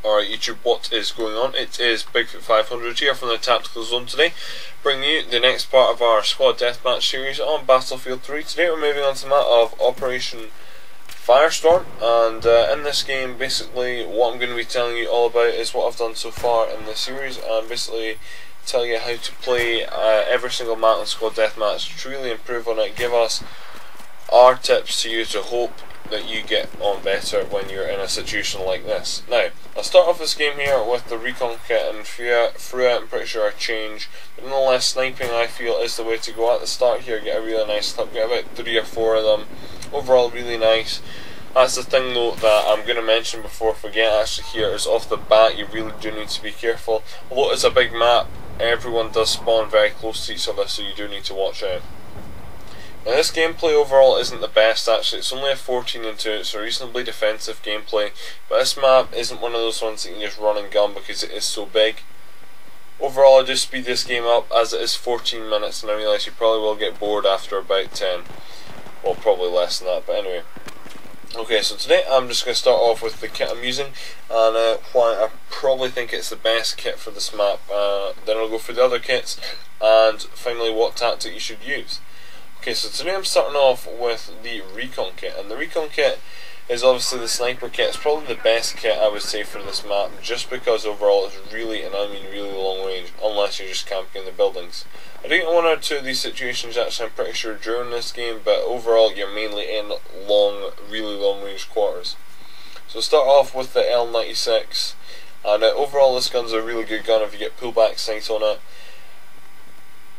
Alright YouTube, what is going on? It is Bigfoot500 here from the Tactical Zone today, bringing you the next part of our squad deathmatch series on Battlefield 3. Today we're moving on to the map of Operation Firestorm, and in this game basically what I'm going to be telling you all about is what I've done so far in this series, and basically tell you how to play every single map in squad deathmatch to really improve on it, give us our tips to you to hope that you get on better when you're in a situation like this. Now, I'll start off this game here with the recon kit, and through it I'm pretty sure I change, but nonetheless sniping I feel is the way to go at the start here. Get a really nice clip, get about 3 or 4 of them, overall really nice. That's the thing though that I'm going to mention before I forget actually here, is off the bat you really do need to be careful. Although it's a big map, everyone does spawn very close to each other, so you do need to watch out. Now this gameplay overall isn't the best actually, it's only a 14 and 2, it's a reasonably defensive gameplay, but this map isn't one of those ones that you can just run and gun because it is so big. Overall I do speed this game up as it is 14 minutes, and I realise you probably will get bored after about 10. Well, probably less than that, but anyway. Okay, so today I'm just going to start off with the kit I'm using, and why I probably think it's the best kit for this map. Then I'll go through the other kits, and finally what tactic you should use. Okay, so today I'm starting off with the recon kit, and the recon kit is obviously the sniper kit. It's probably the best kit I would say for this map, just because overall it's really, and I mean really long range, unless you're just camping in the buildings. I do get 1 or 2 of these situations actually, I'm pretty sure, during this game, but overall you're mainly in long, really long range quarters. So start off with the L96, and overall this gun's a really good gun if you get pullback sight on it.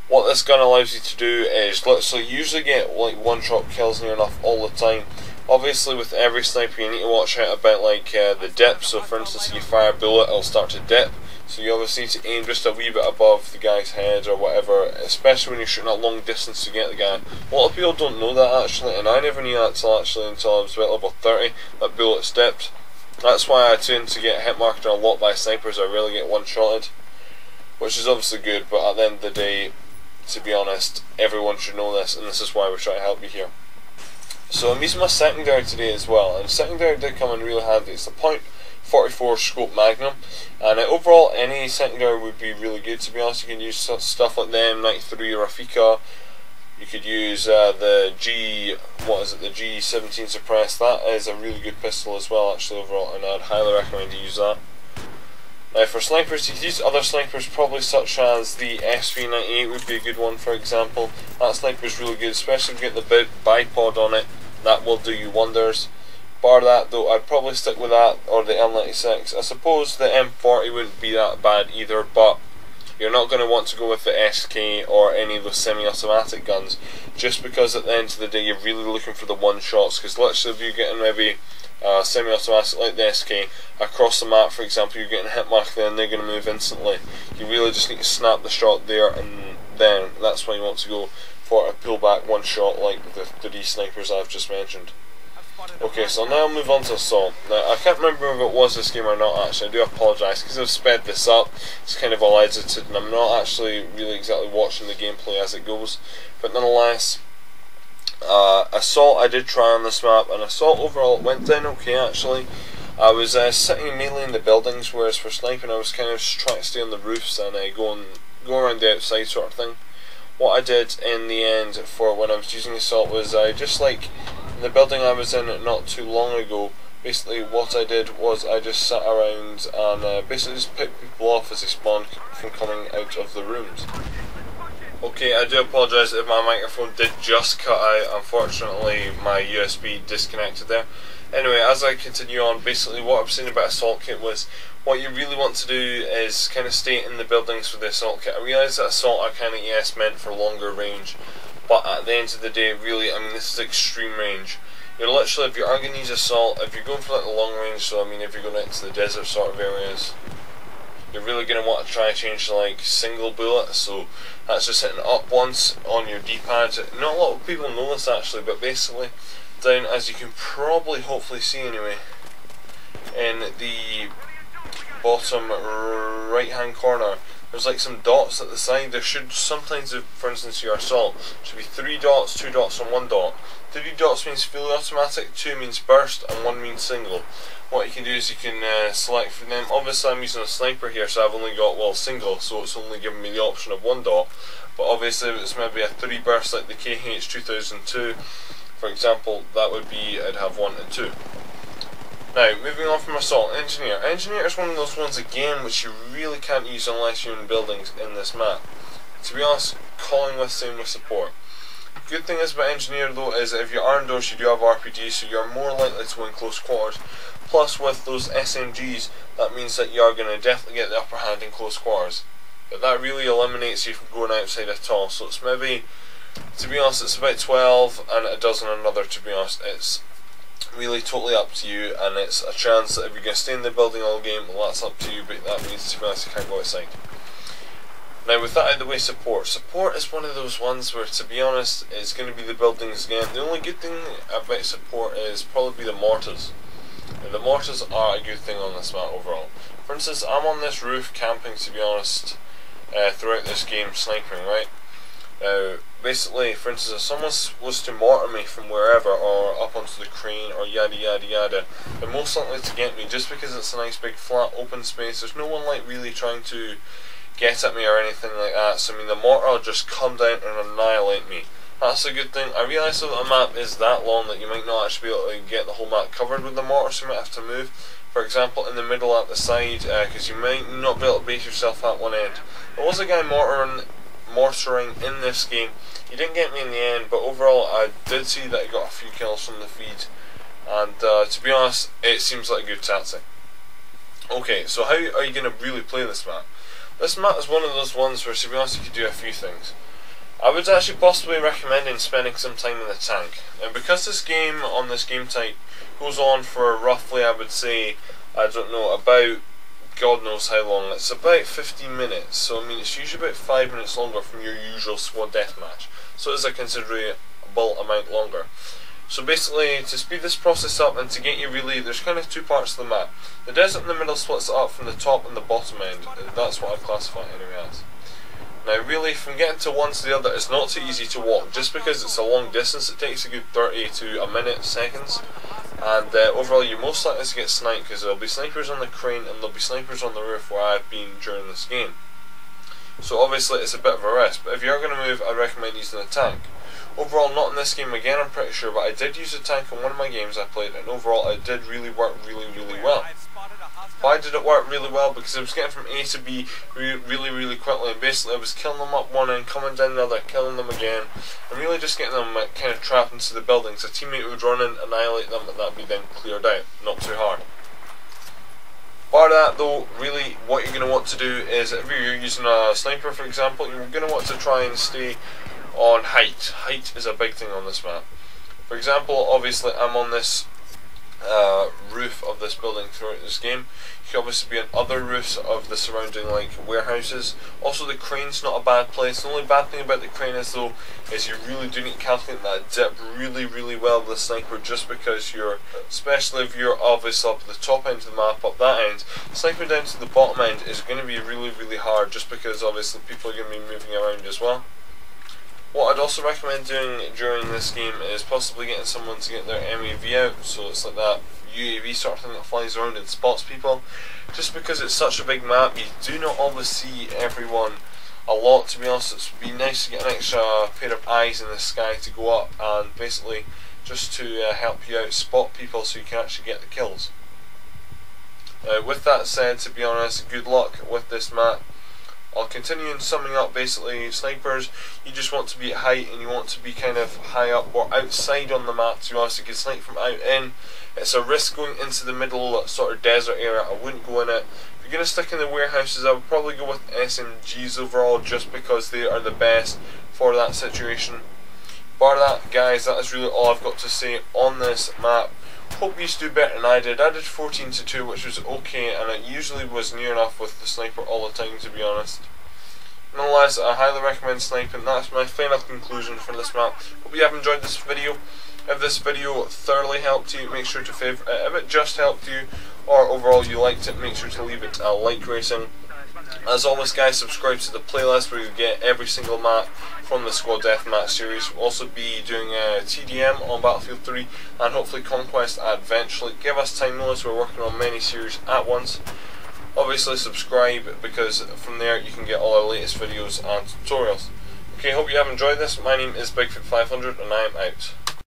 What this gun allows you to do is literally usually get like one-shot kills near enough all the time. Obviously with every sniper you need to watch out about like the dip, so for instance if you fire a bullet it'll start to dip, so you obviously need to aim just a wee bit above the guy's head or whatever, especially when you're shooting at long distance to get the guy. A lot of people don't know that actually, and I never knew that until I was about level 30, that bullets dipped. That's why I tend to get hit marked a lot by snipers. I rarely get one-shotted, which is obviously good, but at the end of the day, to be honest, everyone should know this, and this is why we're trying to help you here. So I'm using my secondary today as well, and secondary did come in really handy. It's the .44 scope magnum, and overall any secondary would be really good to be honest. You can use stuff like the M93 or Rafika. You could use the G17 suppressed. That is a really good pistol as well actually overall, and I'd highly recommend you use that. Now for snipers, you could use other snipers probably such as the SV98 would be a good one for example. That sniper is really good, especially if you get the bipod on it, that will do you wonders. Bar that though, I'd probably stick with that or the L96. I suppose the M40 wouldn't be that bad either, but you're not going to want to go with the SK or any of those semi-automatic guns, just because at the end of the day you're really looking for the one-shots, because literally if you're getting maybe semi-automatic like the SK across the map for example, you're getting hit mark there and they're going to move instantly. You really just need to snap the shot there, and then that's when you want to go for a pullback one shot like the 3 snipers I've just mentioned. Okay, so now I'll move on to assault. Now I can't remember if it was this game or not actually, I do apologise because I've sped this up, it's kind of all edited and I'm not actually really exactly watching the gameplay as it goes, but nonetheless assault I did try on this map, and assault overall went down okay actually. I was sitting mainly in the buildings, whereas for sniping I was kind of just trying to stay on the roofs and go around the outside sort of thing. What I did in the end for when I was using assault was I just like in the building I was in not too long ago, basically what I did was I just sat around and basically just picked people off as they spawned from coming out of the rooms. Okay, I do apologise if my microphone did just cut out. Unfortunately my USB disconnected there. Anyway, as I continue on, basically what I was saying about assault kit was what you really want to do is kind of stay in the buildings for the assault kit. I realise that assault are kind of meant for longer range, but at the end of the day really, I mean this is extreme range. You're literally, if you are going to use assault, if you're going for like the long range, so I mean if you're going into the desert sort of areas, you're really going to want to try and change to like single bullet, so that's just hitting up once on your D-pad. Not a lot of people know this actually, but basically down, as you can probably hopefully see anyway, in the bottom right hand corner there's like some dots at the side. There should sometimes, if, for instance, your assault should be 3 dots, 2 dots, and 1 dot. 3 dots means fully automatic, 2 means burst, and 1 means single. What you can do is you can select from them. Obviously, I'm using a sniper here, so I've only got, well, single, so it's only giving me the option of 1 dot. But obviously, if it's maybe a 3 burst like the KH2002, for example, that would be, I'd have 1 and 2. Now, moving on from Assault, Engineer. Engineer is one of those ones again which you really can't use unless you're in buildings in this map. To be honest, calling with, same with Support. Good thing is about Engineer though is if you're armed doors you do have RPG, so you're more likely to win close quarters. Plus with those SMGs, that means that you are going to definitely get the upper hand in close quarters. But that really eliminates you from going outside at all, so it's maybe, to be honest, it's about 12 and a dozen another, to be honest. It's really totally up to you, and it's a chance that if you're going to stay in the building all game, well, that's up to you, but that means, to be honest, you can't go outside. Now with that out of the way, Support. Support is one of those ones where, to be honest, it's going to be the buildings again. The only good thing about Support is probably the mortars. Now, the mortars are a good thing on this map overall. For instance, I'm on this roof camping, to be honest, throughout this game, sniping, right? Now, basically, for instance, if someone was to mortar me from wherever, or up onto the crane, or yada yada yada, they're most likely to get me just because it's a nice big flat open space. There's no one like really trying to get at me or anything like that, so I mean the mortar will just come down and annihilate me. That's a good thing. I realise that the map is that long that you might not actually be able to get the whole map covered with the mortar, so you might have to move, for example, in the middle at the side, because you might not be able to base yourself at one end. There was a guy mortaring in this game. He didn't get me in the end, but overall I did see that he got a few kills from the feed, and to be honest, it seems like a good tactic. Okay, so how are you going to really play this map? This map is one of those ones where, to be honest, you could do a few things. I would actually possibly recommend spending some time in the tank. And because this game, on this game type, goes on for roughly, I would say, I don't know, about God knows how long. It's about 15 minutes, so I mean it's usually about 5 minutes longer from your usual squad deathmatch. So it is a considerable amount longer. So basically, to speed this process up and to get you really, there's kind of 2 parts to the map. The desert in the middle splits it up from the top and the bottom end. That's what I classify it anyway as. Now really, from getting to one to the other, it's not too easy to walk. Just because it's a long distance, it takes a good 30 to a minute, seconds. And overall, you're most likely to get sniped because there'll be snipers on the crane and there'll be snipers on the roof where I've been during this game. So obviously, it's a bit of a risk. But if you're going to move, I'd recommend using a tank. Overall, not in this game again, I'm pretty sure, but I did use a tank in one of my games I played, and overall it did really work really well. Why did it work really well? Because I was getting from A to B really quickly, and basically I was killing them up one end, coming down the other, killing them again, and really just getting them kind of trapped into the buildings. A teammate would run in, annihilate them, and that would be then cleared out. Not too hard. Bar that though, really what you're going to want to do is, if you're using a sniper for example, you're going to want to try and stay on height. Height is a big thing on this map. For example, obviously I'm on this roof of this building throughout this game. You can obviously be on other roofs of the surrounding like warehouses. Also the crane's not a bad place. The only bad thing about the crane is though, is you really do need to calculate that dip really well with the sniper, just because you're, especially if you're obviously up at the top end of the map, up that end, sniping down to the bottom end is going to be really hard, just because obviously people are going to be moving around as well. What I'd also recommend doing during this game is possibly getting someone to get their MAV out, so it's like that UAV sort of thing that flies around and spots people. Just because it's such a big map, you do not always see everyone a lot, to be honest. It would be nice to get an extra pair of eyes in the sky to go up and basically just to help you out, spot people so you can actually get the kills. With that said, to be honest, good luck with this map. I'll continue in summing up. Basically, snipers, you just want to be at height and you want to be kind of high up or outside on the map. To be honest, you can snipe from out in. It's a risk going into the middle sort of desert area. I wouldn't go in it. If you're going to stick in the warehouses, I would probably go with SMGs overall, just because they are the best for that situation. Bar that, guys, that is really all I've got to say on this map. Hope you do better than I did. I did 14-2, which was okay, and it usually was near enough with the sniper all the time, to be honest. Nonetheless, I highly recommend sniping. That's my final conclusion for this map. Hope you have enjoyed this video. If this video thoroughly helped you, make sure to favourite it. If it just helped you, or overall you liked it, make sure to leave it a like rating. As always guys, subscribe to the playlist where you get every single map from the Squad Deathmatch series. We'll also be doing TDM on Battlefield 3 and hopefully Conquest eventually. Give us time notice, we're working on many series at once. Obviously subscribe, because from there you can get all our latest videos and tutorials. Okay, hope you have enjoyed this. My name is Bigfoot500 and I am out.